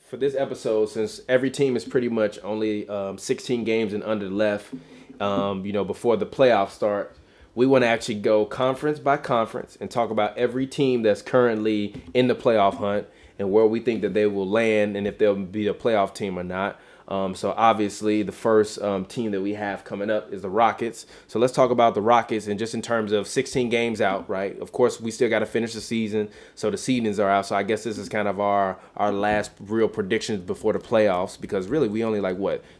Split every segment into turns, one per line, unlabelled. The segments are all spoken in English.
for this episode, since every team is pretty much only 16 games and under left, before the playoffs start, we want to actually go conference by conference and talk about every team that's currently in the playoff hunt and where we think that they will land and if they'll be a playoff team or not. So obviously the first team that we have coming up is the Rockets. So let's talk about the Rockets, and just in terms of 16 games out, right? Of course, we still got to finish the season, so the seedings are out. So I guess this is kind of our last real predictions before the playoffs, because really we only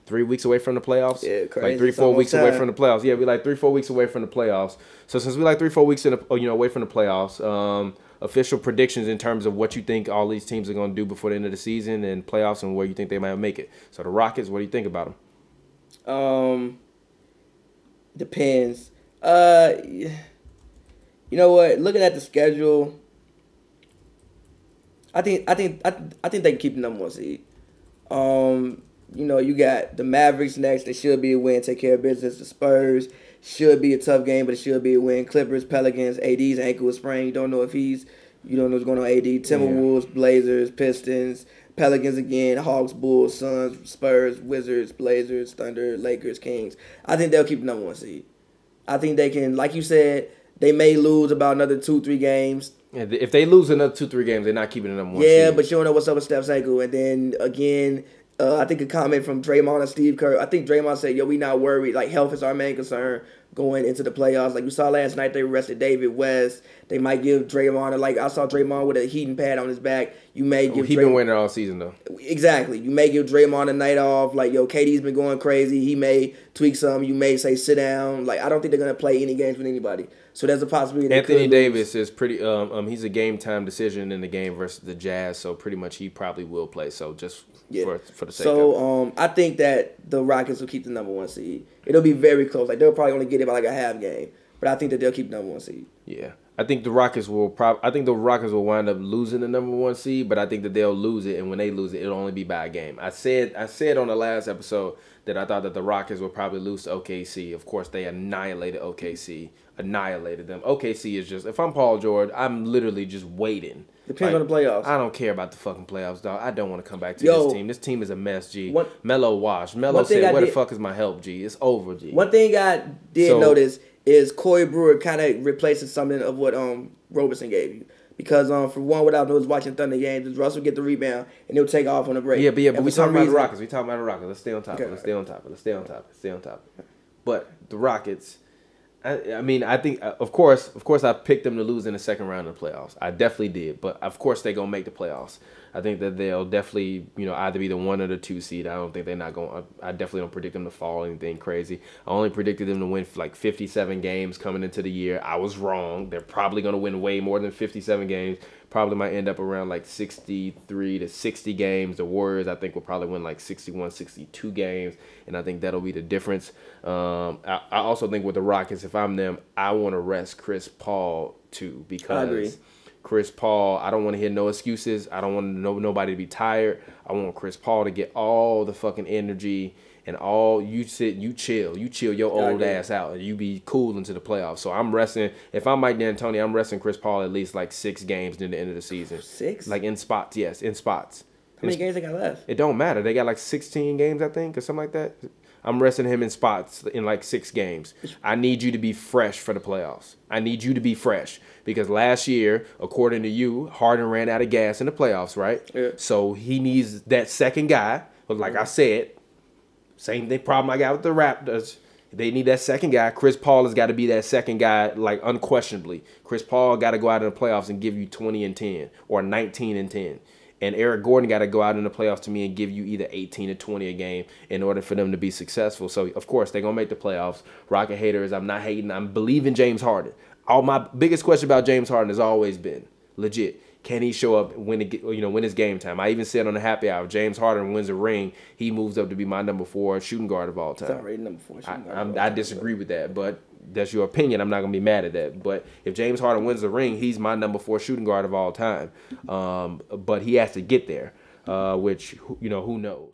3 weeks away from the playoffs?
Yeah, crazy.
Like 3-4 weeks away from the playoffs. Yeah, we 3-4 weeks away from the playoffs. So since we 3-4 weeks away from the playoffs, official predictions in terms of what you think all these teams are going to do before the end of the season and playoffs, and where you think they might make it. So the Rockets, what do you think about them?
Depends. You know what? Looking at the schedule, I think they can keep the number 1 seed. You got the Mavericks next. They should be a win, take care of business. The Spurs should be a tough game, but it should be a win. Clippers, Pelicans, AD's ankle was sprained. You don't know what's going on AD. Timberwolves, Blazers, Pistons, Pelicans again, Hawks, Bulls, Suns, Spurs, Wizards, Blazers, Thunder, Lakers, Kings. I think they'll keep the number 1 seed. I think they can, like you said, they may lose about another 2-3 games.
Yeah, if they lose another 2-3 games, they're not keeping the number 1 seed.
Yeah, but you don't know what's up with Steph's ankle. And then again, I think a comment from Draymond and Steve Kerr. I think Draymond said, we not worried. Health is our main concern going into the playoffs. Like we saw last night, they arrested David West. They might give Draymond, I saw Draymond with a heating pad on his back. You may give
He's been winning all season, though.
Exactly. You may give Draymond a night off. KD's been going crazy. He may tweak some. You may say sit down. I don't think they're going to play any games with anybody. So there's a possibility.
Anthony Davis is pretty. He's a game time decision in the game versus the Jazz, so pretty much he probably will play. So just for the sake of it.
I think that the Rockets will keep the number 1 seed. It'll be very close. They'll probably only get it by a half game, but I think that they'll keep the number 1 seed.
Yeah, I think the Rockets will wind up losing the number 1 seed, but I think that they'll lose it, and when they lose it, it'll only be by a game. I said on the last episode that I thought that the Rockets would probably lose to OKC. Of course, they annihilated OKC. Annihilated them. OKC is just, if I'm Paul George, I'm literally just waiting.
Depends on the playoffs.
I don't care about the fucking playoffs, dog. I don't want to come back to this team. This team is a mess, G. Melo washed. Melo said, where the fuck is my help, G? It's over, G.
One thing I did notice is Corey Brewer kind of replaces something of what Roberson gave you. Because for one, what I was watching Thunder games is Russell get the rebound and he'll take off on the break.
Yeah, but we talking about the Rockets. We talking about the Rockets. Let's stay on top. Let's stay on top. But the Rockets, I think, of course, I picked them to lose in the second round of the playoffs. I definitely did. But, of course, they're going to make the playoffs. I think that they'll definitely, either be the 1 or the 2 seed. I don't think they're not going – I definitely don't predict them to fall or anything crazy. I only predicted them to win 57 games coming into the year. I was wrong. They're probably going to win way more than 57 games. Probably might end up around 63 to 60 games. The Warriors, I think, will probably win 61, 62 games, and I think that'll be the difference. I also think with the Rockets, if I'm them, I want to rest Chris Paul too, because
I agree.
Chris Paul, I don't want to hear no excuses. I don't want nobody to be tired. I want Chris Paul to get all the fucking energy and all you chill your old ass out, and you be cool into the playoffs. So I'm resting. If I'm Mike D'Antoni, I'm resting Chris Paul at least 6 games near the end of the season.
6?
In spots, yes, in spots.
How many games they got left?
It don't matter. They got 16 games, I think, or something like that. I'm resting him in spots in 6 games. I need you to be fresh for the playoffs. I need you to be fresh because last year, according to you, Harden ran out of gas in the playoffs, right?
Yeah.
So he needs that second guy. But like I said, same thing problem I got with the Raptors. They need that second guy. Chris Paul has got to be that second guy, unquestionably. Chris Paul got to go out in the playoffs and give you 20 and 10 or 19 and 10. And Eric Gordon got to go out in the playoffs to me and give you either 18 or 20 a game in order for them to be successful. So, of course, they're going to make the playoffs. Rocket haters, I'm not hating. I'm believing James Harden. My biggest question about James Harden has always been, legit, can he show up when it's game time? I even said on the happy hour, James Harden wins a ring, he moves up to be my number 4 shooting guard of all time.
It's already number 4 shooting guard.
I disagree with that, but that's your opinion. I'm not going to be mad at that. But if James Harden wins the ring, he's my number 4 shooting guard of all time. But he has to get there, which, who knows.